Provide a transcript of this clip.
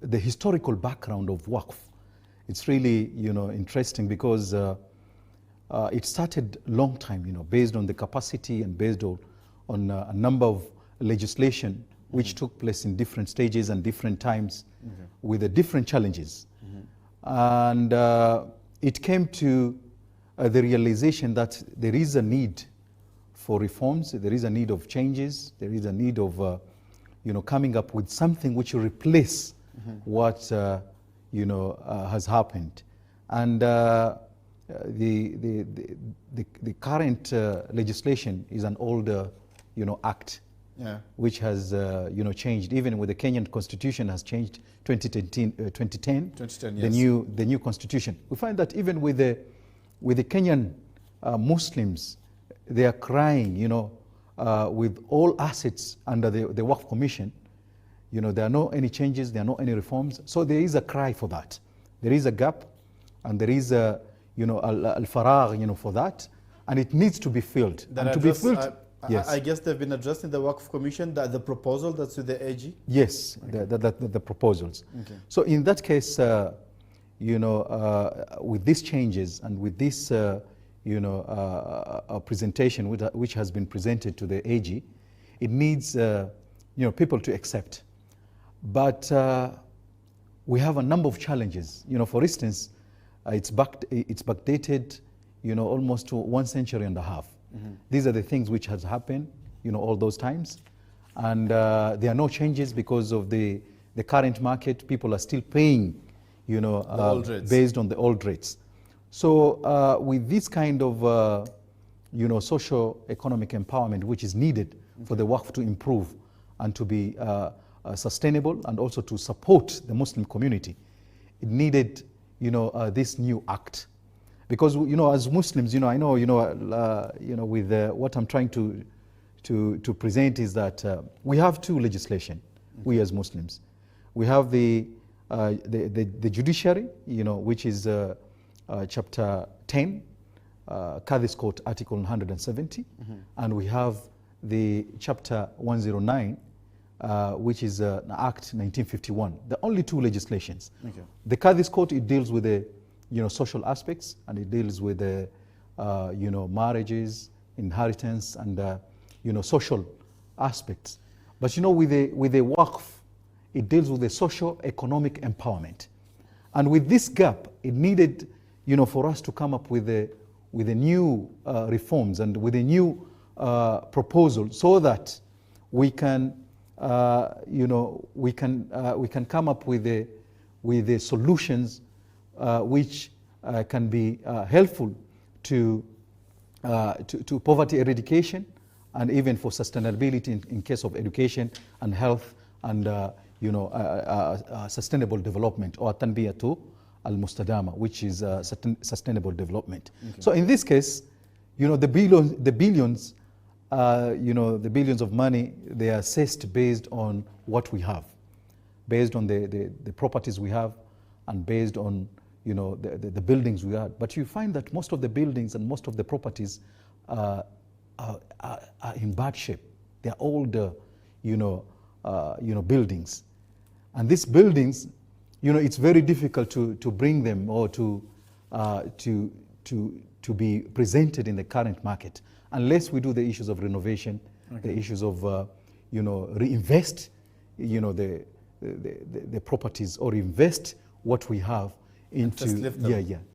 the historical background of Wakf. It's really, interesting because it started a long time, based on the capacity and based on a number of legislation which took place in different stages and different times with the different challenges. And it came to the realization that there is a need for reforms, there is a need of changes, there is a need of coming up with something which will replace what has happened. And the current legislation is an older act, which has changed. Even with the Kenyan constitution has changed 2010, yes. the new constitution. We find that even with the Kenyan Muslims, they are crying, with all assets under the Wakf Commission, there are no any changes, there are no any reforms. So there is a cry for that. There is a gap, and there is a al-faragh, for that, and it needs to be filled. Yes. I guess they've been addressed in the Wakf Commission, the proposal that's with the AG? Yes, okay. the proposals. Okay. So in that case, with these changes and with this, presentation which has been presented to the AG, it needs, people to accept. But we have a number of challenges. For instance, it's backdated, almost to 1.5 centuries. These are the things which has happened, all those times. And there are no changes because of the current market. People are still paying, based on the old rates. So with this kind of, socio-economic empowerment, which is needed for the Wakf to improve and to be sustainable and also to support the Muslim community, it needed, this new act. Because, as Muslims, I know, with what I'm trying to present is that we have two legislation, we as Muslims. We have the judiciary, which is chapter 10, Qadhi's Court, Article 170, and we have the chapter 109, which is an Act 1951. The only two legislations. Okay. The Qadhi's Court, it deals with the social aspects, and it deals with the marriages, inheritance, and social aspects. But with the Wakf, it deals with the socio-economic empowerment. And with this gap, it needed for us to come up with the new reforms and with a new proposal, so that we can we can come up with the solutions which can be helpful to poverty eradication, and even for sustainability in case of education and health and sustainable development, or tanbiyatu al-mustadama, which is sustainable development. Okay. So in this case, the billions of money, they are assessed based on what we have, based on the properties we have, and based on the buildings we have. But you find that most of the buildings and most of the properties are in bad shape. They are older, buildings, and these buildings, it's very difficult to bring them or to be presented in the current market, unless we do the issues of renovation, okay. The issues of reinvest, the properties, or invest what we have into